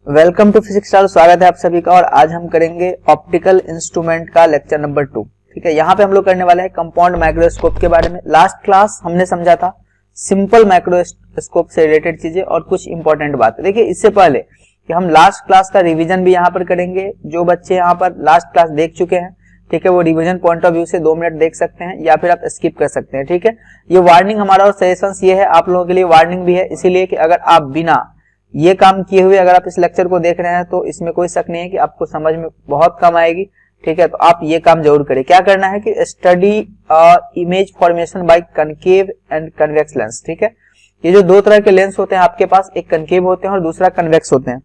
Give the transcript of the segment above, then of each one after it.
Welcome to physics star. स्वागत है आप सभी का। और आज हम करेंगे ऑप्टिकल इंस्ट्रूमेंट का लेक्चर नंबर 2। ठीक है, यहाँ पे हम लोग करने वाले हैं कंपाउंड माइक्रोस्कोप के बारे में। लास्ट क्लास हमने समझा था सिंपल माइक्रोस्कोप से रिलेटेड चीजें और कुछ इंपॉर्टेंट बातें। देखिए, इससे पहले कि हम लास्ट क्लास का रिवीजन भी यहाँ पर करेंगे, जो बच्चे यहाँ पर लास्ट क्लास देख चुके हैं, ठीक है, वो रिवीजन पॉइंट ऑफ व्यू से 2 मिनट देख सकते हैं या फिर आप स्किप कर सकते हैं। ठीक है, ये वार्निंग हमारा और सजेशंस ये है, आप लोगों के लिए वार्निंग भी है, इसीलिए कि अगर आप बिना ये काम किए हुए अगर आप इस लेक्चर को देख रहे हैं तो इसमें कोई शक नहीं है कि आपको समझ में बहुत कम आएगी। ठीक है, तो आप ये काम जरूर करें। क्या करना है कि study image formation by concave and convex lens. ठीक है, ये जो 2 तरह के लेंस होते हैं आपके पास, एक कनकेव होते हैं और दूसरा कन्वेक्स होते हैं।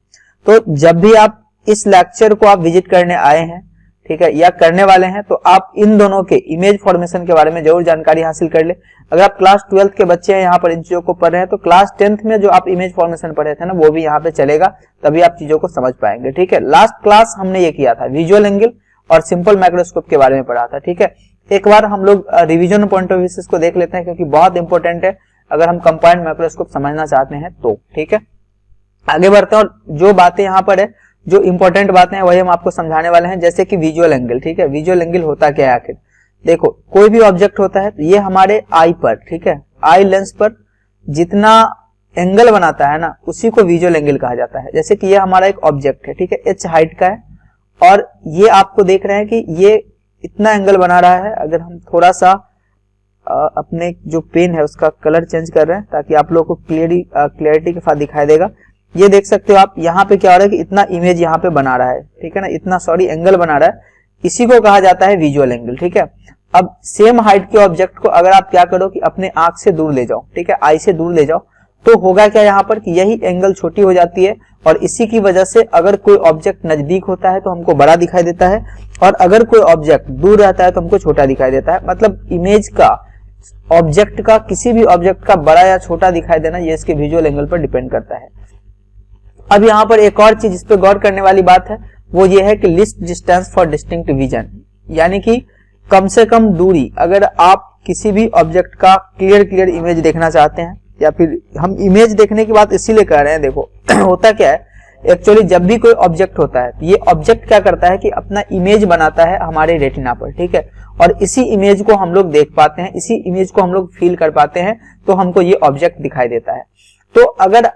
तो जब भी आप इस लेक्चर को आप विजिट करने आए हैं, ठीक है, या करने वाले हैं, तो आप इन दोनों के इमेज फॉर्मेशन के बारे में जरूर जानकारी हासिल कर ले। अगर आप क्लास 12th के बच्चे हैं, यहाँ पर इन चीजों को पढ़ रहे हैं, तो क्लास 10th में जो आप इमेज फॉर्मेशन पढ़े थे ना, वो भी यहाँ पे चलेगा, तभी आप चीजों को समझ पाएंगे। ठीक है, लास्ट क्लास हमने ये किया था, विजुअल एंगल और सिंपल माइक्रोस्कोप के बारे में पढ़ा था। ठीक है, एक बार हम लोग रिविजन पॉइंट ऑफ व्यू से इसको देख लेते हैं, क्योंकि बहुत इंपॉर्टेंट है अगर हम कंपाउंड माइक्रोस्कोप समझना चाहते हैं तो। ठीक है, आगे बढ़ते हैं और जो बातें यहाँ पर है, जो इंपॉर्टेंट बातें हैं वही हम आपको समझाने वाले हैं। जैसे कि विजुअल एंगल। ठीक है, विजुअल एंगल होता क्या है आखिर? देखो, कोई भी ऑब्जेक्ट होता है तो ये हमारे आई पर, ठीक है, आई लेंस पर जितना एंगल बनाता है ना, उसी को विजुअल एंगल कहा जाता है। जैसे कि ये हमारा एक ऑब्जेक्ट है, ठीक है, h हाइट का है, और ये आपको देख रहे हैं कि ये इतना एंगल बना रहा है। अगर हम थोड़ा सा अपने जो पेन है उसका कलर चेंज कर रहे हैं ताकि आप लोगों को क्लियरिटी के साथ दिखाई देगा। ये देख सकते हो आप, यहाँ पे क्या हो रहा है कि इतना इमेज यहाँ पे बना रहा है, ठीक है ना, इतना एंगल बना रहा है, इसी को कहा जाता है विजुअल एंगल। ठीक है, अब सेम हाइट के ऑब्जेक्ट को अगर आप क्या करो कि अपने आंख से दूर ले जाओ, ठीक है, आई से दूर ले जाओ, तो होगा क्या यहाँ पर कि यही एंगल छोटी हो जाती है, और इसी की वजह से अगर कोई ऑब्जेक्ट नजदीक होता है तो हमको बड़ा दिखाई देता है, और अगर कोई ऑब्जेक्ट दूर रहता है तो हमको छोटा दिखाई देता है। मतलब इमेज का, ऑब्जेक्ट का, किसी भी ऑब्जेक्ट का बड़ा या छोटा दिखाई देना, ये इसके विजुअल एंगल पर डिपेंड करता है। अब यहाँ पर एक और चीज इस पर गौर करने वाली बात है, वो ये है कि least distance for distinct vision, यानी कि कम से कम दूरी। अगर आप किसी भी ऑब्जेक्ट का क्लियर इमेज देखना चाहते हैं, या फिर हम इमेज देखने की बात इसीलिए कर रहे हैं, देखो होता क्या है एक्चुअली, जब भी कोई ऑब्जेक्ट होता है तो ये ऑब्जेक्ट क्या करता है कि अपना इमेज बनाता है हमारे रेटिना पर, ठीक है, और इसी इमेज को हम लोग देख पाते हैं, इसी इमेज को हम लोग फील कर पाते हैं, तो हमको ये ऑब्जेक्ट दिखाई देता है। तो अगर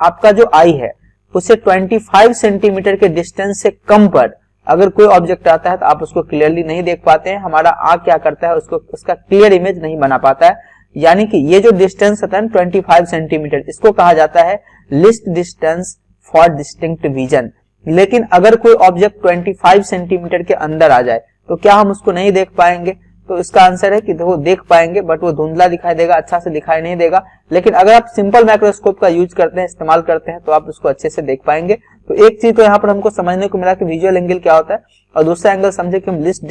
आपका जो आई है उससे 25 सेंटीमीटर के डिस्टेंस से कम पर अगर कोई ऑब्जेक्ट आता है तो आप उसको क्लियरली नहीं देख पाते हैं। हमारा आंख क्या करता है, उसका क्लियर इमेज नहीं बना पाता है। यानी कि ये जो डिस्टेंस होता है 25 सेंटीमीटर, इसको कहा जाता है least distance for distinct vision. लेकिन अगर कोई ऑब्जेक्ट 25 सेंटीमीटर के अंदर आ जाए तो क्या हम उसको नहीं देख पाएंगे? तो इसका आंसर है कि वो देख पाएंगे, बट वो धुंधला दिखाई देगा, अच्छा से दिखाई नहीं देगा। लेकिन अगर आप सिंपल माइक्रोस्कोप का यूज करते हैं, इस्तेमाल करते हैं, तो आप उसको अच्छे से देख पाएंगे। तो एक चीज तो यहाँ पर हमको समझने को मिला कि विजुअल एंगल क्या होता है, और दूसरा एंगल समझे कि हम least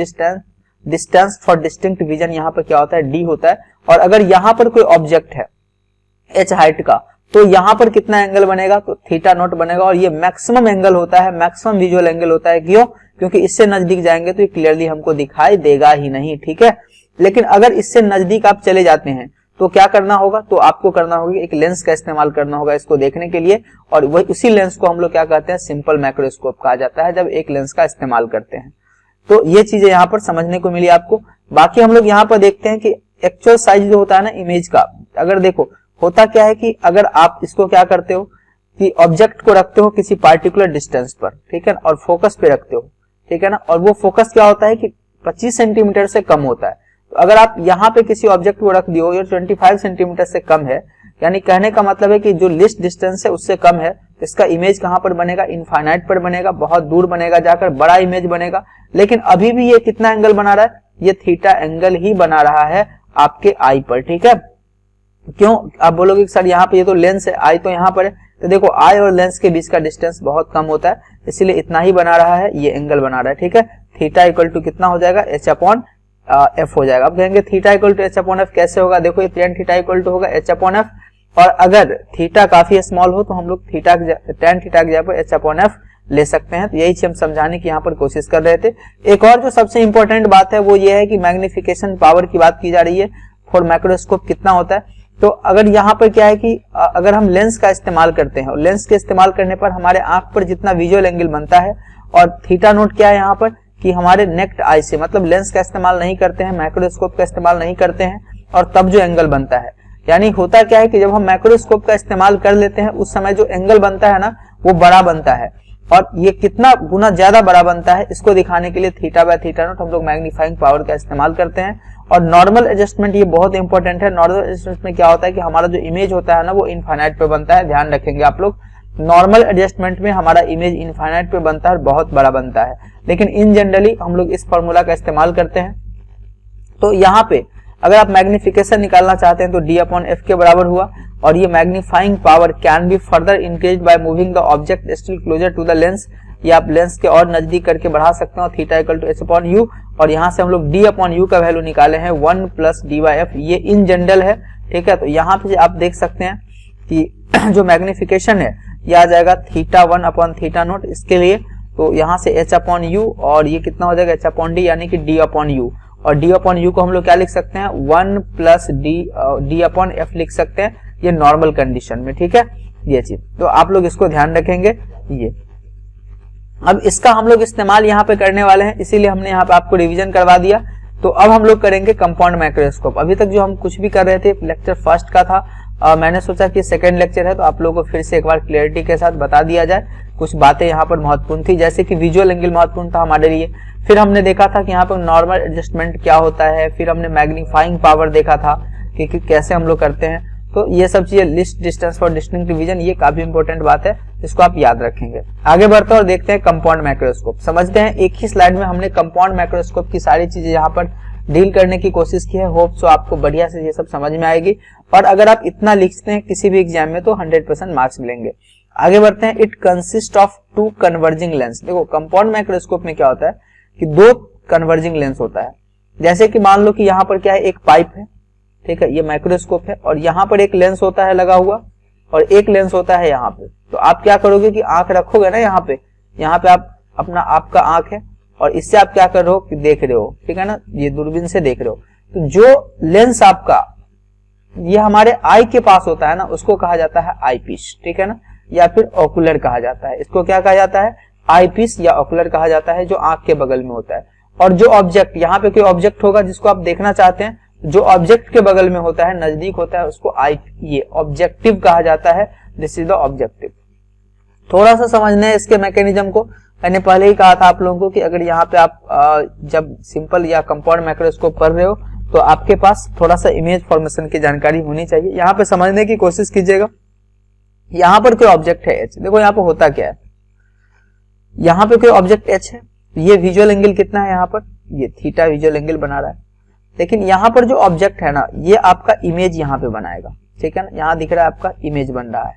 distance for distinct vision यहाँ पर क्या होता है, डी होता है। और अगर यहाँ पर कोई ऑब्जेक्ट है h हाइट का, तो यहाँ पर कितना एंगल बनेगा, तो थीटा नॉट बनेगा, और ये मैक्सिमम एंगल होता है, मैक्सिमम विजुअल एंगल होता है। क्यों? क्योंकि इससे नजदीक जाएंगे तो ये क्लियरली हमको दिखाई देगा ही नहीं। ठीक है, लेकिन अगर इससे नजदीक आप चले जाते हैं तो क्या करना होगा, तो आपको करना होगा एक लेंस का इस्तेमाल करना होगा इसको देखने के लिए, और वही उसी लेंस को हम लोग क्या कहते हैं, सिंपल माइक्रोस्कोप कहा जाता है, जब एक लेंस का इस्तेमाल करते हैं। तो ये चीजें यहाँ पर समझने को मिली आपको। बाकी हम लोग यहाँ पर देखते हैं कि एक्चुअल साइज जो होता है ना इमेज का, अगर देखो होता क्या है कि अगर आप इसको क्या करते हो कि ऑब्जेक्ट को रखते हो किसी पार्टिकुलर डिस्टेंस पर, ठीक है, और फोकस पे रखते हो, ठीक है ना, और वो फोकस क्या होता है कि 25 सेंटीमीटर से कम होता है। तो अगर आप यहाँ पे किसी ऑब्जेक्ट को रख दियो, ये 25 सेंटीमीटर से कम है, यानी कहने का मतलब है कि जो लीस्ट डिस्टेंस है उससे कम है, इसका इमेज कहाँ पर बनेगा, इनफाइनाइट पर बनेगा, बहुत दूर बनेगा, जाकर बड़ा इमेज बनेगा। लेकिन अभी भी ये कितना एंगल बना रहा है, ये थीटा एंगल ही बना रहा है आपके आई पर। ठीक है, क्यों? आप बोलोगे सर यहाँ पे ये तो लेंस है, आई तो यहाँ पर है, तो देखो आई और लेंस के बीच का डिस्टेंस बहुत कम होता है, इसीलिए इतना ही बना रहा है, ये एंगल बना रहा है। ठीक है, थीटा इक्वल टू कितना हो जाएगा, h अपॉन एफ हो जाएगा। अब कहेंगे theta equal to h upon F कैसे होगा, देखो ये tan थीटा इक्वल टू होगा h अपॉन एफ, और अगर थीटा काफी स्मॉल हो तो हम लोग tan थीटा की जगह पर h अपॉन एफ ले सकते हैं। तो यही चीज हम समझाने की यहाँ पर कोशिश कर रहे थे। एक और जो सबसे इंपॉर्टेंट बात है वो ये है कि मैग्निफिकेशन पावर की बात की जा रही है फॉर माइक्रोस्कोप कितना होता है। तो अगर यहाँ पर क्या है कि अगर हम लेंस का इस्तेमाल करते हैं और लेंस के इस्तेमाल करने पर हमारे आंख पर जितना विजुअल एंगल बनता है, और थीटा नोट क्या है यहाँ पर कि हमारे नेक्ड आई से, मतलब लेंस का इस्तेमाल नहीं करते हैं, मैक्रोस्कोप का इस्तेमाल नहीं करते हैं, और तब जो एंगल बनता है, यानी होता क्या है कि जब हम मैक्रोस्कोप का इस्तेमाल कर लेते हैं उस समय जो एंगल बनता है ना वो बड़ा बनता है, और ये कितना गुना ज्यादा बड़ा बनता है इसको दिखाने के लिए थीटा बाय थीटा नोट हम लोग मैग्नीफाइंग पावर का इस्तेमाल करते हैं। और नॉर्मल एडजस्टमेंट ये बहुत इंपॉर्टेंट है। नॉर्मल एडजस्टमेंट में क्या होता है कि हमारा जो इमेज होता है ना वो इनफाइनाइट पे बनता है, ध्यान रखेंगे आप लोग। नॉर्मल एडजस्टमेंट में हमारा इमेज इनफाइनाइट पे बनता है, बहुत बड़ा बनता है, लेकिन इन जनरली हम लोग इस फॉर्मूला का इस्तेमाल करते हैं। तो यहाँ पे अगर आप मैग्निफिकेशन निकालना चाहते हैं तो d/f के बराबर हुआ, और ये magnifying power can be further increase by moving the object still closer to the lens, ये आप लेंस के और नजदीक करके बढ़ा सकते हैं, और थीटा इक्वल टू h/u, और यहाँ से हम लोग d/u का वैल्यू निकाले हैं 1 + d/f, ये इन जनरल है, ठीक है। तो यहाँ पे आप देख सकते हैं कि जो मैग्निफिकेशन है ये आ जाएगा थीटा 1 थीटा नोट इसके लिए, तो यहाँ से h/u और ये कितना हो जाएगा h/d यानी कि d/u, और d/u को हम लोग क्या लिख सकते हैं 1 + d/f लिख सकते हैं, ये नॉर्मल कंडीशन में, ठीक है, ये चीज। तो आप लोग इसको ध्यान रखेंगे। ये अब इसका हम लोग इस्तेमाल यहाँ पे करने वाले हैं, इसीलिए हमने यहाँ पे आपको रिवीजन करवा दिया। तो अब हम लोग करेंगे कंपाउंड माइक्रोस्कोप। अभी तक जो हम कुछ भी कर रहे थे लेक्चर फर्स्ट का था, मैंने सोचा कि सेकंड लेक्चर है तो आप लोगों को फिर से एक बार क्लियरिटी के साथ बता दिया जाए। कुछ बातें यहाँ पर महत्वपूर्ण थी, जैसे कि विजुअल एंगल महत्वपूर्ण था हमारे लिए, फिर हमने देखा था कि यहाँ पर नॉर्मल एडजस्टमेंट क्या होता है, फिर हमने मैग्नीफाइंग पावर देखा था कि कैसे हम लोग करते हैं। तो ये सब चीजें, list distance for distinct division, ये काफी इंपॉर्टेंट बात है, इसको आप याद रखेंगे। आगे बढ़ते हैं और देखते हैं कंपाउंड माइक्रोस्कोप। समझते हैं, एक ही स्लाइड में हमने कंपाउंड माइक्रोस्कोप की सारी चीजें यहाँ पर डील करने की कोशिश की है। होप सो आपको बढ़िया से ये सब समझ में आएगी, और अगर आप इतना लिखते हैं किसी भी एग्जाम में तो 100% मार्क्स मिलेंगे। आगे बढ़ते हैं। It consist of 2 converging lens. देखो कंपाउंड माइक्रोस्कोप में क्या होता है कि 2 कन्वर्जिंग लेंस होता है। जैसे कि मान लो कि यहाँ पर क्या है, एक पाइप है, ठीक है, ये माइक्रोस्कोप है, और यहाँ पर एक लेंस होता है लगा हुआ, और एक लेंस होता है यहाँ पे। तो आप क्या करोगे कि आंख रखोगे ना यहाँ पे आप अपना आपका आंख है, और इससे आप क्या कर रहे हो कि देख रहे हो, ठीक है ना, ये दूरबीन से देख रहे हो। तो जो लेंस आपका ये हमारे आई के पास होता है ना उसको कहा जाता है आई पीस, ठीक है ना, या फिर ओकुलर कहा जाता है। इसको क्या कहा जाता है, आई पीस या ओकुलर कहा जाता है, जो आंख के बगल में होता है। और जो ऑब्जेक्ट, यहाँ पे कोई ऑब्जेक्ट होगा जिसको आप देखना चाहते हैं, जो ऑब्जेक्ट के बगल में होता है, नजदीक होता है, उसको ये ऑब्जेक्टिव कहा जाता है। This is the objective. थोड़ा सा समझना है इसके मैकेनिज्म को। मैंने पहले ही कहा था आप लोगों को कि अगर यहाँ पे आप जब सिंपल या कंपाउंड माइक्रोस्कोप कर रहे हो तो आपके पास थोड़ा सा इमेज फॉर्मेशन की जानकारी होनी चाहिए। यहाँ पे समझने की कोशिश कीजिएगा। यहाँ पर कोई ऑब्जेक्ट है एच, देखो यहाँ पे होता क्या है, यहाँ पे कोई ऑब्जेक्ट एच है, ये विजुअल एंगल कितना है, यहाँ पर ये थीटा विजुअल एंगल बना रहा है। लेकिन यहाँ पर जो ऑब्जेक्ट है ना, ये आपका इमेज यहाँ पे बनाएगा, ठीक है ना, यहाँ दिख रहा है आपका इमेज बन रहा है,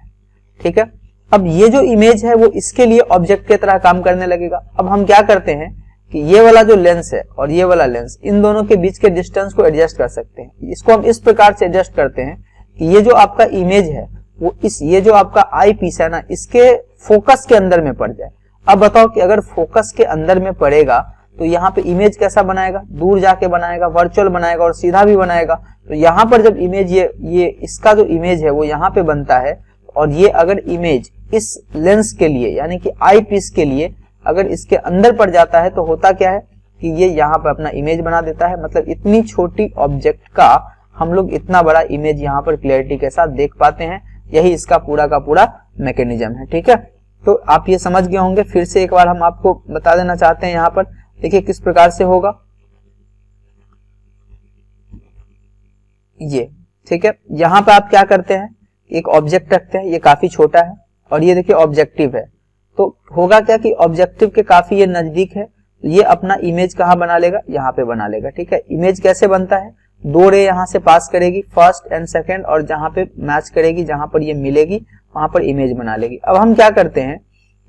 ठीक है। अब ये जो इमेज है वो इसके लिए ऑब्जेक्ट की तरह काम करने लगेगा। अब हम क्या करते हैं कि ये वाला जो लेंस है और ये वाला लेंस, इन दोनों के बीच के डिस्टेंस को एडजस्ट कर सकते हैं। इसको हम इस प्रकार से एडजस्ट करते हैं कि ये जो आपका इमेज है वो ये जो आपका आई पीस है ना, इसके फोकस के अंदर में पड़ जाए। अब बताओ कि अगर फोकस के अंदर में पड़ेगा तो यहाँ पे इमेज कैसा बनाएगा, दूर जाके बनाएगा, वर्चुअल बनाएगा और सीधा भी बनाएगा। तो यहाँ पर जब इमेज ये इसका जो इमेज है वो यहाँ पे बनता है, और ये अगर इमेज इस लेंस के लिए यानी कि आई पीस के लिए अगर इसके अंदर पड़ जाता है तो होता क्या है कि ये यहाँ पे अपना इमेज बना देता है। मतलब इतनी छोटी ऑब्जेक्ट का हम लोग इतना बड़ा इमेज यहाँ पर क्लियरिटी के साथ देख पाते हैं। यही इसका पूरा का पूरा मैकेनिज्म है, ठीक है। तो आप ये समझ गए होंगे। फिर से एक बार हम आपको बता देना चाहते हैं, यहाँ पर देखिए किस प्रकार से होगा ये, ठीक है। यहाँ पे आप क्या करते हैं, एक ऑब्जेक्ट रखते हैं, ये काफी छोटा है, और ये देखिए ऑब्जेक्टिव है। तो होगा क्या कि ऑब्जेक्टिव के काफी ये नजदीक है, ये अपना इमेज कहाँ बना लेगा, यहाँ पे बना लेगा, ठीक है। इमेज कैसे बनता है, 2 रे यहाँ से पास करेगी, फर्स्ट एंड सेकंड, और जहां पे मैच करेगी, जहां पर ये मिलेगी वहां पर इमेज बना लेगी। अब हम क्या करते हैं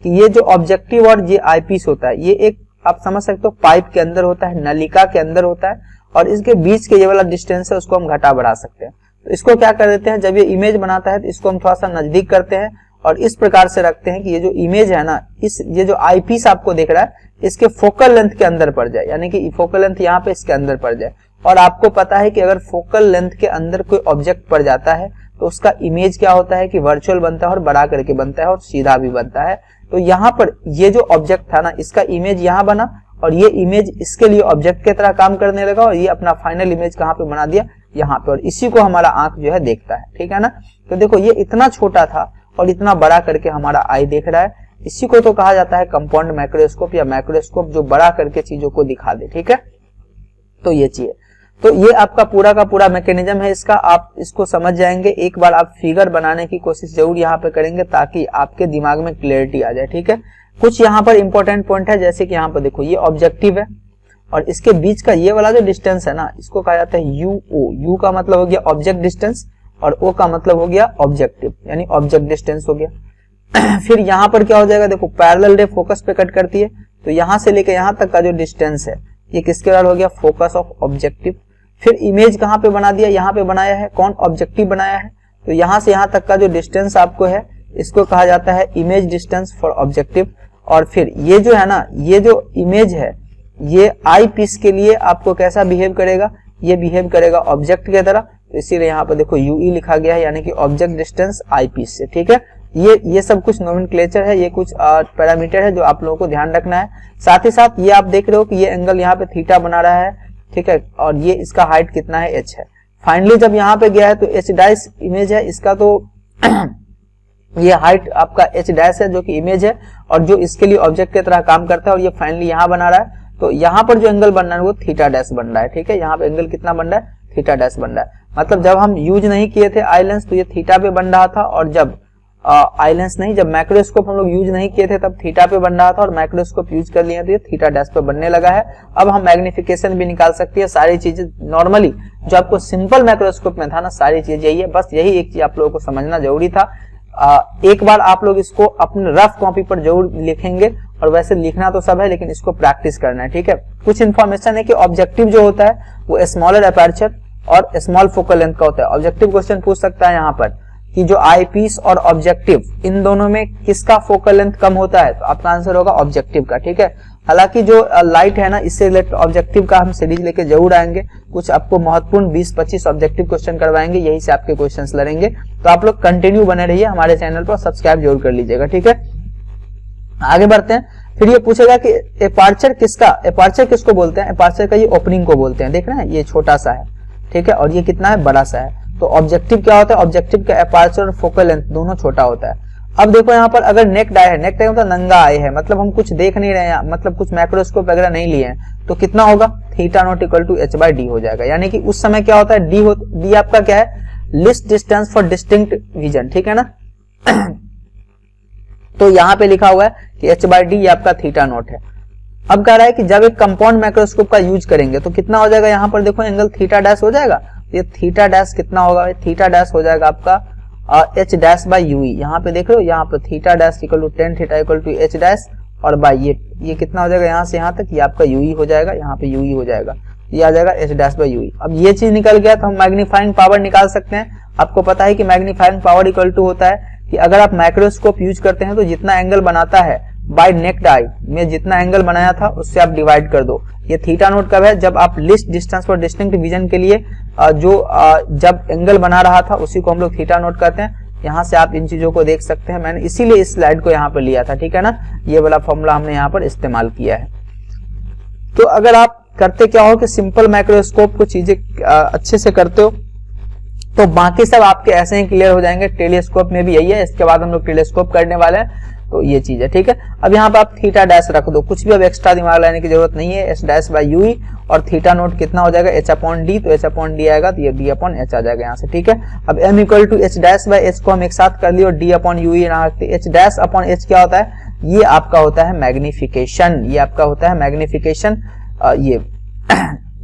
कि ये जो ऑब्जेक्टिव और ये आई पीस होता है, ये एक आप समझ सकते हो पाइप के अंदर होता है, नलिका के अंदर होता है, और इसके बीच के ये वाला डिस्टेंस है उसको हम घटा बढ़ा सकते हैं। तो इसको क्या कर देते हैं, जब ये इमेज बनाता है तो इसको हम थोड़ा सा नजदीक करते हैं और इस प्रकार से रखते हैं कि ये जो इमेज है ना, ये जो आई पीस आपको दिख रहा है इसके फोकल लेंथ के अंदर पड़ जाए, यानी कि फोकल लेंथ यहाँ पे इसके अंदर पड़ जाए। और आपको पता है कि अगर फोकल लेंथ के अंदर कोई ऑब्जेक्ट पड़ जाता है तो उसका इमेज क्या होता है कि वर्चुअल बनता है और बड़ा करके बनता है और सीधा भी बनता है। तो यहाँ पर ये जो ऑब्जेक्ट था ना, इसका इमेज यहाँ बना और ये इमेज इसके लिए ऑब्जेक्ट की तरह काम करने लगा और ये अपना फाइनल इमेज कहाँ पे बना दिया, यहाँ पे, और इसी को हमारा आंख जो है देखता है, ठीक है ना। तो देखो ये इतना छोटा था और इतना बड़ा करके हमारा आई देख रहा है, इसी को तो कहा जाता है कंपाउंड माइक्रोस्कोप या माइक्रोस्कोप, जो बड़ा करके चीजों को दिखा दे, ठीक है। तो ये चीज, तो ये आपका पूरा का पूरा मैकेनिज्म है इसका, आप इसको समझ जाएंगे। एक बार आप फिगर बनाने की कोशिश जरूर यहाँ पे करेंगे ताकि आपके दिमाग में क्लियरिटी आ जाए, ठीक है। कुछ यहाँ पर इंपॉर्टेंट पॉइंट है, जैसे कि यहाँ पर देखो ये ऑब्जेक्टिव है और इसके बीच का ये वाला जो डिस्टेंस है ना, इसको कहा जाता है यूओ। यू का मतलब हो गया ऑब्जेक्ट डिस्टेंस और ओ का मतलब हो गया ऑब्जेक्टिव, यानी ऑब्जेक्ट डिस्टेंस हो गया। फिर यहाँ पर क्या हो जाएगा, देखो पैरेलल रे फोकस पे कट करती है, तो यहाँ से लेकर यहाँ तक का जो डिस्टेंस है ये किसके बराबर हो गया, फोकस ऑफ ऑब्जेक्टिव। फिर इमेज कहाँ पे बना दिया, यहाँ पे बनाया है, कौन, ऑब्जेक्टिव बनाया है। तो यहाँ से यहाँ तक का जो डिस्टेंस आपको है इसको कहा जाता है इमेज डिस्टेंस फॉर ऑब्जेक्टिव। और फिर ये जो है ना, ये जो इमेज है ये आई पीस के लिए आपको कैसा बिहेव करेगा, ये बिहेव करेगा ऑब्जेक्ट की तरह। तो इसीलिए यहाँ पर देखो यूई लिखा गया है, यानी कि ऑब्जेक्ट डिस्टेंस आई पीस से, ठीक है। ये सब कुछ नोमेनक्लेचर है, ये कुछ पैरामीटर है जो आप लोगों को ध्यान रखना है। साथ ही साथ ये आप देख रहे हो कि ये एंगल यहाँ पे थीटा बना रहा है, ठीक है, और ये इसका हाइट कितना है, एच है। फाइनली जब यहाँ पे गया है तो एच डैश इमेज है इसका, तो ये हाइट आपका एच डैश है जो कि इमेज है और जो इसके लिए ऑब्जेक्ट की तरह काम करता है, और ये फाइनली यहाँ बना रहा है। तो यहाँ पर जो एंगल बन रहा है वो थीटा डैश बन रहा है, ठीक है। यहाँ पे एंगल कितना बन रहा है, थीटा डैश बन रहा है। मतलब जब हम यूज नहीं किए थे आई लेंस तो ये थीटा पे बन रहा था, और जब आई लेंस नहीं, जब माइक्रोस्कोप हम लोग यूज नहीं किए थे तब थीटा पे बन रहा था, और माइक्रोस्कोप यूज कर लिए तो ये थीटा डैश पे बनने लगा है। अब हम मैग्निफिकेशन भी निकाल सकते हैं, सारी चीजें नॉर्मली जो आपको सिंपल माइक्रोस्कोप में था ना, सारी चीज यही है। बस यही एक चीज आप लोगों को समझना जरूरी था। एक बार आप लोग इसको अपने रफ कॉपी पर जरूर लिखेंगे, और वैसे लिखना तो सब है लेकिन इसको प्रैक्टिस करना है, ठीक है। कुछ इन्फॉर्मेशन है कि ऑब्जेक्टिव जो होता है वो स्मॉलर अपर्चर और स्मॉल फोकल लेंथ का होता है। ऑब्जेक्टिव क्वेश्चन पूछ सकता है यहाँ पर कि जो आई पीस और ऑब्जेक्टिव इन दोनों में किसका फोकल लेंथ कम होता है, तो आपका आंसर होगा ऑब्जेक्टिव का, ठीक है। हालांकि जो लाइट है ना, इससे रिलेटेड ऑब्जेक्टिव का हम सीरीज लेके जरूर आएंगे, कुछ आपको महत्वपूर्ण 20-25 ऑब्जेक्टिव क्वेश्चन करवाएंगे, यही से आपके क्वेश्चंस लड़ेंगे। तो आप लोग कंटिन्यू बने रहिए हमारे चैनल पर, सब्सक्राइब जरूर कर लीजिएगा, ठीक है। आगे बढ़ते हैं। फिर ये पूछेगा कि एपर्चर किसको बोलते हैं, एपर्चर का ये ओपनिंग को बोलते हैं, देख रहे हैं ये छोटा सा है, ठीक है, और ये कितना है, बड़ा सा है। तो ऑब्जेक्टिव क्या होता है, ऑब्जेक्टिव का एपर्चर और फोकल लेंथ दोनों छोटा होता है। अब देखो यहाँ पर अगर नेक्ड आई है, नेक्ड आई मतलब नंगा आई है, मतलब हम कुछ देख नहीं रहे हैं, मतलब कुछ माइक्रोस्कोप वगैरह नहीं लिए हैं, तो कितना होगा, theta not equal to H by D हो जाएगा। यानी कि उस समय क्या होता है, डी आपका क्या है, list distance for distinct vision, ठीक है ना। तो यहाँ पे लिखा हुआ है कि एच बाई डी ये आपका थीटा नॉट है। अब कह रहा है कि जब एक कंपाउंड माइक्रोस्कोप का यूज करेंगे तो कितना हो जाएगा, यहाँ पर देखो एंगल थीटा डैश हो जाएगा। ये थीटा डैश कितना होगा, थीटा डैश हो जाएगा आपका एच डैश बाई यूई। यहाँ पे देख रहे हो, यहाँ पे theta dash equal to tan theta equal to H dash और बाई ये कितना हो जाएगा, यहाँ से यहाँ तक ये आपका यूई हो जाएगा, यहाँ पे यूई हो जाएगा, ये आ जाएगा एच डैश बाई यूई। अब ये चीज निकल गया तो हम मैग्नीफाइंग पावर निकाल सकते हैं। आपको पता है कि मैग्नीफाइंग पावर इक्वल टू होता है कि अगर आप माइक्रोस्कोप यूज करते हैं तो जितना एंगल बनाता है बाय नेक्ड आई में, जितना एंगल बनाया था उससे आप डिवाइड कर दो। ये थीटा नोट कब है, जब आप list distance for distinct vision के लिए जब एंगल बना रहा था उसी को हम लोग थीटा नोट कहते हैं। यहाँ से आप इन चीजों को देख सकते हैं, मैंने इसीलिए इस स्लाइड को यहाँ पर लिया था, ठीक है ना। ये वाला फॉर्मूला हमने यहाँ पर इस्तेमाल किया है। तो अगर आप करते क्या हो कि सिंपल माइक्रोस्कोप को चीजें अच्छे से करते हो तो बाकी सब आपके ऐसे ही क्लियर हो जाएंगे। टेलीस्कोप में भी यही है, इसके बाद हम लोग टेलीस्कोप करने वाले हैं, तो ये चीज है, ठीक है। अब यहाँ पे आप थीटा डैश रख दो, कुछ भी अब एक्स्ट्रा दिमाग लाने की जरूरत नहीं है। एच डैश बाई यूई और थीटा नोट कितना हो जाएगा, एच अपॉन डी, तो एच अपॉन डी आएगा तो ये डी अपॉन एच आ जाएगा यहाँ से, ठीक है। अब M equal to H dash by H को हम एक साथ कर लिए और डी अपॉन यूई यहाँ रखते। एच डैश अपॉन एच क्या होता है, ये आपका होता है मैग्निफिकेशन, ये आपका होता है मैग्निफिकेशन।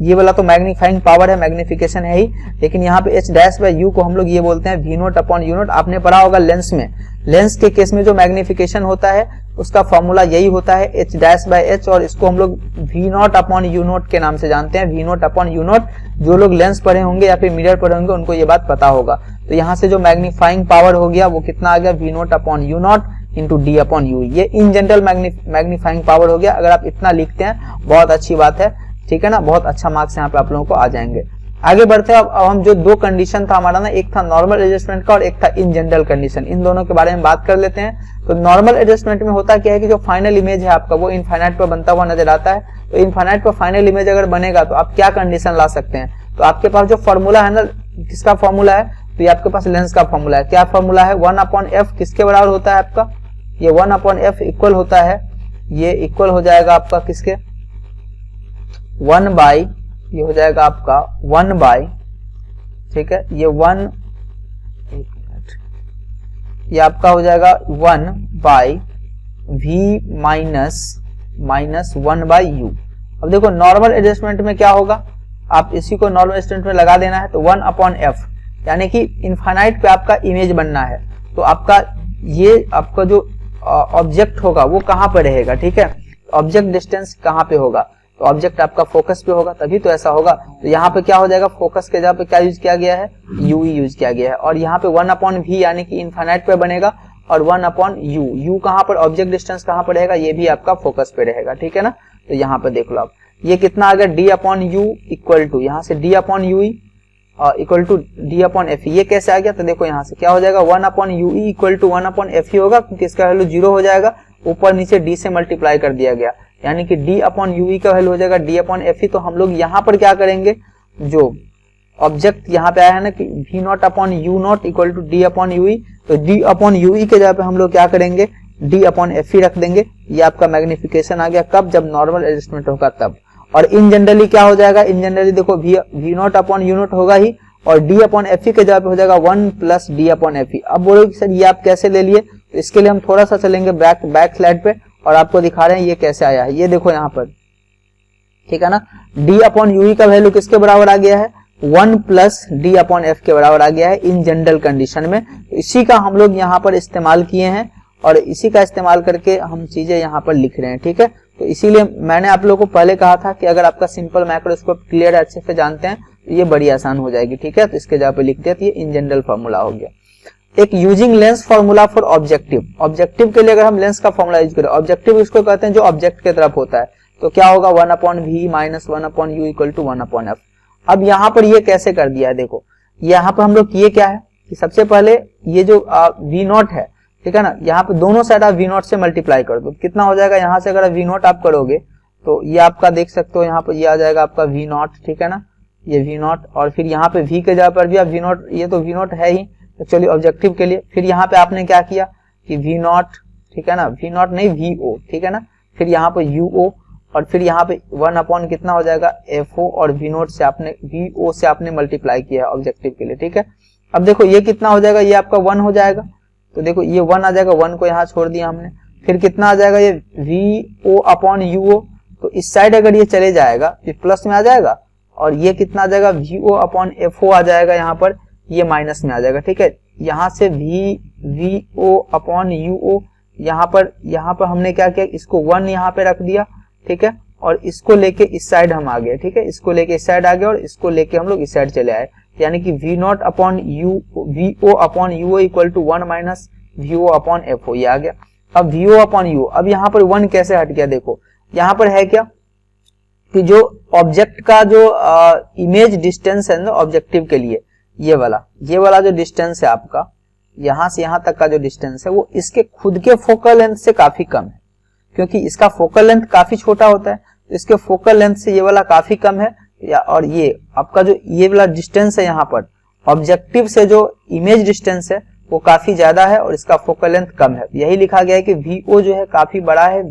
ये वाला तो मैग्नीफाइंग पावर है, मैग्निफिकेशन है ही, लेकिन यहाँ पे एच डैश बाई यू को हम लोग ये बोलते हैं V naught upon U naught. आपने पढ़ा होगा लेंस में, लेंस के केस में जो मैग्निफिकेशन होता है उसका फॉर्मूला यही होता है एच डैश बाई एच, और इसको हम लोग V naught upon U naught के नाम से जानते हैं, V naught upon U naught. जो लोग लेंस पढ़े होंगे या फिर मिरर पढ़े होंगे उनको ये बात पता होगा। तो यहाँ से जो मैग्नीफाइंग पावर हो गया वो कितना आ गया, V naught upon U naught into D upon U. ये इन जनरल मैग्नीफाइंग पावर हो गया। अगर आप इतना लिखते हैं बहुत अच्छी बात है, ठीक है ना, बहुत अच्छा मार्क्स यहाँ पे आप लोगों को आ जाएंगे। आगे बढ़ते हैं। अब हम जो दो कंडीशन था हमारा ना, एक था नॉर्मल एडजस्टमेंट का और एक था इन जनरल कंडीशन, इन दोनों के बारे में बात कर लेते हैं। तो नॉर्मल एडजस्टमेंट में होता क्या है कि जो फाइनल इमेज है आपका वो इनफाइनाइट पर बनता हुआ नजर आता है। तो इनफाइनाइट पर फाइनल इमेज अगर बनेगा तो आप क्या कंडीशन ला सकते हैं, तो आपके पास जो फॉर्मूला है ना, किसका फॉर्मूला है, तो ये आपके पास लेंस का फॉर्मूला है। क्या फॉर्मूला है, 1/f किसके बराबर होता है आपका, ये 1/f इक्वल होता है, ये इक्वल हो जाएगा आपका किसके, 1 बाई, ये हो जाएगा आपका 1 बाई, ठीक है, ये 1, एक मिनट, ये आपका हो जाएगा 1 by v minus 1 by u। अब देखो नॉर्मल एडजस्टमेंट में क्या होगा, आप इसी को नॉर्मल एडजस्टमेंट में लगा देना है। तो 1/f यानी कि इनफाइनाइट पे आपका इमेज बनना है, तो आपका ये आपका जो ऑब्जेक्ट होगा वो कहाँ पे रहेगा, ठीक है, ऑब्जेक्ट डिस्टेंस कहाँ पे होगा, तो ऑब्जेक्ट आपका फोकस पे होगा, तभी तो ऐसा होगा। तो यहाँ पे क्या हो जाएगा, फोकस के जगह पे क्या यूज किया गया है, u यूज किया गया है, और यहाँ पे 1/v यानी कि इनफाइनाइट पे बनेगा, और 1/u, u कहाँ पर, ऑब्जेक्ट डिस्टेंस कहाँ पर रहेगा, ये भी आपका फोकस पे रहेगा, ठीक है ना। तो यहाँ पे देख लो आप, ये कितना आ गया, d/u इक्वल टू, यहाँ से d/u इक्वल टू d/f, ये कैसे आ गया, तो देखो यहाँ से क्या हो जाएगा, 1/u इक्वल टू 1/f होगा, क्योंकि इसका वैल्यू 0 हो जाएगा, ऊपर नीचे d से मल्टीप्लाई कर दिया गया, यानी कि d/u का वैल्यू हो जाएगा d/f। तो हम लोग यहाँ पर क्या करेंगे, जो ऑब्जेक्ट यहाँ पे आया है ना कि v0/u0 इक्वल टू d/u, तो d/u के जगह पे हम लोग क्या करेंगे, d/f रख देंगे। ये आपका मैग्निफिकेशन आ गया, कब, जब नॉर्मल एडजस्टमेंट होगा तब। और इन जनरली क्या हो जाएगा, इन जनरली देखो v0/u0 होगा ही, और d/f के जगह पे हो जाएगा 1 प्लस d/f। अब बोलो कि सर ये आप कैसे ले लिए, तो इसके लिए हम थोड़ा सा चलेंगे बैक स्लाइड पे और आपको दिखा रहे हैं ये कैसे आया है। ये देखो यहाँ पर, ठीक है ना, d/u का वैल्यू किसके बराबर आ गया है, 1 प्लस d/f के बराबर आ गया है इन जनरल कंडीशन में। तो इसी का हम लोग यहाँ पर इस्तेमाल किए हैं और इसी का इस्तेमाल करके हम चीजें यहाँ पर लिख रहे हैं, ठीक है। तो इसीलिए मैंने आप लोगों को पहले कहा था कि अगर आपका सिंपल माइक्रोस्कोप क्लियर अच्छे से जानते हैं तो ये बड़ी आसान हो जाएगी, ठीक है। तो इसके जगह पे लिख दिया, तो ये इन जनरल फॉर्मूला हो गया। एक using lens formula for objective, objective के लिए अगर हम लेंस का फॉर्मूला यूज करें, ऑब्जेक्टिव इसको कहते हैं जो ऑब्जेक्ट की तरफ होता है, तो क्या होगा 1/v minus 1/u equal to 1/f। अब यहाँ पर ये कैसे कर दिया है, देखो यहाँ पर हम लोग किए क्या है कि सबसे पहले ये जो v0 है, ठीक है ना, यहाँ पे दोनों साइड आप v0 से मल्टीप्लाई कर दो, कितना हो जाएगा, यहाँ से अगर v0 आप करोगे तो ये आपका देख सकते हो यहाँ पर ये आ जाएगा आपका v0, ठीक है ना, ये v0, और फिर यहाँ पे v के जगह पर भी आप v0, ये तो v0 है ही एक्चुअली ऑब्जेक्टिव के लिए। फिर यहाँ पे आपने क्या किया कि v0, ठीक है ना, v0 नहीं vo, ठीक है ना, फिर यहाँ पे uo, और फिर यहाँ पे 1 कितना हो जाएगा fo, और v0 से आपने vo से आपने मल्टीप्लाई किया है ऑब्जेक्टिव के लिए, ठीक है। अब देखो ये कितना हो जाएगा, ये आपका 1 हो जाएगा, तो देखो ये 1 आ जाएगा, 1 को यहाँ छोड़ दिया हमने। फिर कितना आ जाएगा, ये vo/uo, तो इस साइड अगर ये चले जाएगा ये प्लस में आ जाएगा, और ये कितना आ जाएगा vo/fo आ जाएगा, यहाँ पर ये माइनस में आ जाएगा, ठीक है। यहाँ से vo/uo, यहाँ पर हमने क्या किया, इसको 1 यहाँ पे रख दिया, ठीक है, और इसको लेके इस साइड हम आ गए, ठीक है, इसको लेके इस साइड आ गए और इसको लेके हम लोग इस साइड चले आए, यानी कि vo/uo equal to 1 minus vo/fo, ये आ गया। अब vo/u, अब यहाँ पर 1 कैसे हट गया, देखो यहाँ पर है क्या कि जो ऑब्जेक्ट का जो इमेज डिस्टेंस है ना ऑब्जेक्टिव के लिए, ये वाला जो डिस्टेंस है आपका, यहां से यहां तक का जो डिस्टेंस है वो इसके खुद के फोकल लेंथ से काफी कम है, क्योंकि इसका फोकल लेंथ काफी छोटा होता है, तो इसके फोकल लेंथ से ये वाला काफी कम है, और ये आपका जो ये वाला डिस्टेंस है यहाँ पर ऑब्जेक्टिव से जो इमेज डिस्टेंस है वो काफी ज्यादा है और इसका फोकल लेंथ कम है। यही लिखा गया है कि vo जो है काफी बड़ा है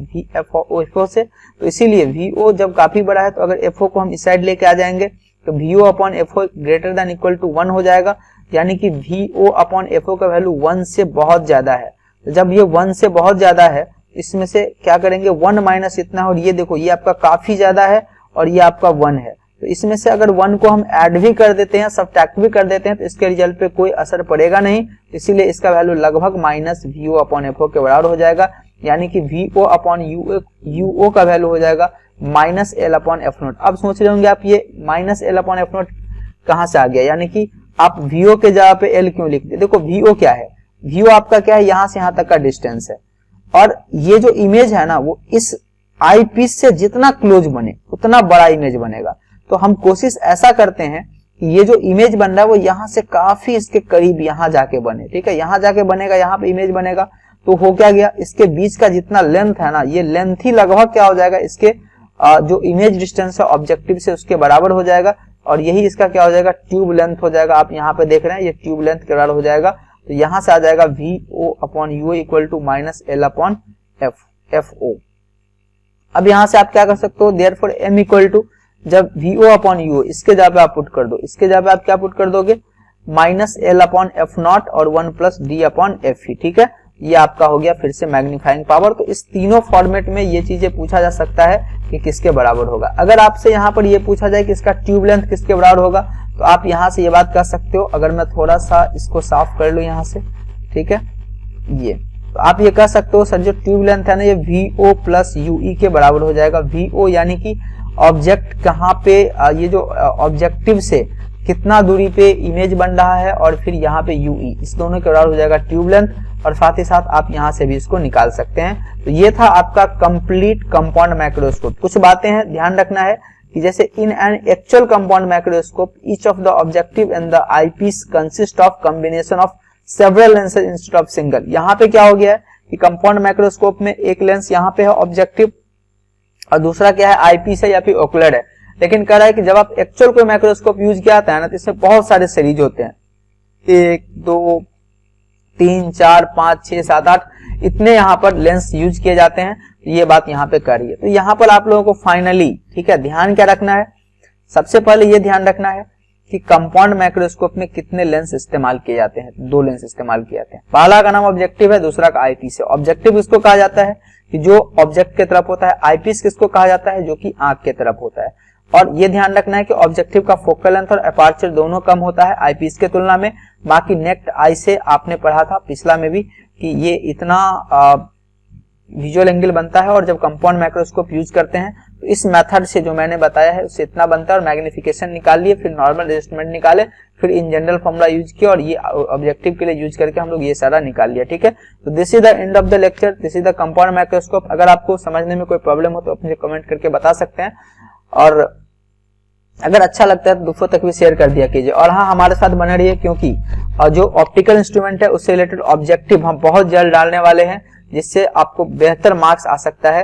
fo से, तो इसीलिए vo जब काफी बड़ा है तो अगर fo को हम इस साइड लेके आ जाएंगे तो vo/fo greater than equal to 1 हो जाएगा, यानी कि vo/fo का वैल्यू 1 से बहुत ज्यादा है। तो जब ये 1 से बहुत ज्यादा है, इसमें से क्या करेंगे 1 माइनस इतना, और ये देखो ये आपका काफी ज्यादा है और ये आपका 1 है, तो इसमें से अगर 1 को हम ऐड भी कर देते हैं, सब्ट्रैक्ट भी कर देते हैं, तो इसके रिजल्ट पे कोई असर पड़ेगा नहीं, इसीलिए इसका वैल्यू लगभग माइनस vo/fo के बराबर हो जाएगा, यानी कि vo/uo का वैल्यू हो जाएगा माइनस l/f0। अब सोच रहे होंगे आप ये माइनस l/f0 कहां से आ गया, यानी कि आप vo के जगह पे l क्यों लिखते, देखो vo क्या है, vo आपका क्या है, यहां से यहां तक का डिस्टेंस है, और ये जो इमेज है ना वो इस आई पीस से जितना क्लोज बने उतना बड़ा इमेज बनेगा। तो हम कोशिश ऐसा करते हैं कि ये जो इमेज बन रहा है वो यहाँ से काफी इसके करीब यहाँ जाके बने, ठीक है, यहाँ जाके बनेगा, यहाँ पे इमेज बनेगा। तो हो क्या गया, इसके बीच का जितना लेंथ है ना, ये लेंथ ही लगभग क्या हो जाएगा, इसके जो इमेज डिस्टेंस है ऑब्जेक्टिव से उसके बराबर हो जाएगा, और यही इसका क्या हो जाएगा, ट्यूब लेंथ हो जाएगा। आप यहाँ पे देख रहे हैं ये ट्यूब लेंथ के बराबर हो जाएगा। तो यहाँ से आ जाएगा VO/UO इक्वल टू -L/FO। अब यहाँ से आप क्या कर सकते हो, देयरफॉर M इक्वल टू, जब VO/UO इसके जगह पे आप पुट कर दो, इसके जगह पे आप क्या पुट कर दोगे, -L/F0 और 1 + D/F, ठीक है। ये आपका हो गया फिर से मैग्नीफाइंग पावर। तो इस तीनों फॉर्मेट में ये चीजें पूछा जा सकता है कि किसके बराबर होगा। अगर आपसे यहाँ पर ये पूछा जाए कि इसका ट्यूब लेंथ किसके बराबर होगा, तो आप यहाँ से ये बात कर सकते हो। अगर मैं थोड़ा सा इसको साफ कर लूं यहाँ से, ठीक है, ये तो आप ये कह सकते हो सर जो ट्यूब लेंथ है ना ये VO + UE के बराबर हो जाएगा। VO यानी कि ऑब्जेक्ट कहाँ पे, ये जो ऑब्जेक्टिव से कितना दूरी पे इमेज बन रहा है, और फिर यहाँ पे UE, इस दोनों के बराबर हो जाएगा ट्यूब लेंथ। और साथ ही साथ आप यहाँ से भी इसको निकाल सकते हैं। तो ये था आपका कंप्लीट कंपाउंड माइक्रोस्कोप। कुछ बातें हैं ध्यान रखना है कि जैसे in an actual compound microscope each of the objective in the eyepiece consist of combination of several lenses instead of single. यहाँ पे क्या हो गया है कि कंपाउंड माइक्रोस्कोप में एक लेंस यहाँ पे है ऑब्जेक्टिव, और दूसरा क्या है, आईपीस है या फिर ओकुलर है। लेकिन कह रहा है कि जब आप एक्चुअल कोई माइक्रोस्कोप यूज किया जाता है ना, तो इसमें बहुत सारे सीरीज होते हैं, 1 2 3 4 5 6 7 8 इतने यहाँ पर लेंस यूज किए जाते हैं। तो ये बात यहाँ पे कर रही है। तो यहाँ पर आप लोगों को फाइनली, ठीक है, ध्यान क्या रखना है, सबसे पहले ये ध्यान रखना है कि कंपाउंड माइक्रोस्कोप में कितने लेंस इस्तेमाल किए जाते हैं। 2 लेंस इस्तेमाल किए जाते हैं। पहला का नाम ऑब्जेक्टिव है, दूसरा का आईपीस है। ऑब्जेक्टिव किसको कहा जाता है कि जो ऑब्जेक्ट की तरफ होता है, आईपीस किसको कहा जाता है जो कि आंख की तरफ होता है। और ये ध्यान रखना है कि ऑब्जेक्टिव का फोकल लेंथ और अपर्चर दोनों कम होता है आईपीस के तुलना में। बाकी नेक्ड आई से आपने पढ़ा था पिछला में भी कि ये इतना विजुअल एंगल बनता है, और जब कंपाउंड माइक्रोस्कोप यूज करते हैं तो इस मेथड से जो मैंने बताया है उससे इतना बनता है। और मैग्निफिकेशन निकाल लिए, फिर नॉर्मल एडजस्टमेंट निकाले, फिर इन जनरल फॉर्मूला यूज किया, और ये ऑब्जेक्टिव के लिए यूज करके हम लोग ये सारा निकाल लिया, ठीक है। तो this is the end of the lecture, this is the compound microscope. अगर आपको समझने में कोई प्रॉब्लम हो तो अपने कमेंट करके बता सकते हैं, और अगर अच्छा लगता है तो दूसरों तक भी शेयर कर दिया कीजिए। और हाँ, हमारे साथ बने रहिए, क्योंकि जो ऑप्टिकल इंस्ट्रूमेंट है उससे रिलेटेड ऑब्जेक्टिव हम बहुत जल्द डालने वाले हैं, जिससे आपको बेहतर मार्क्स आ सकता है।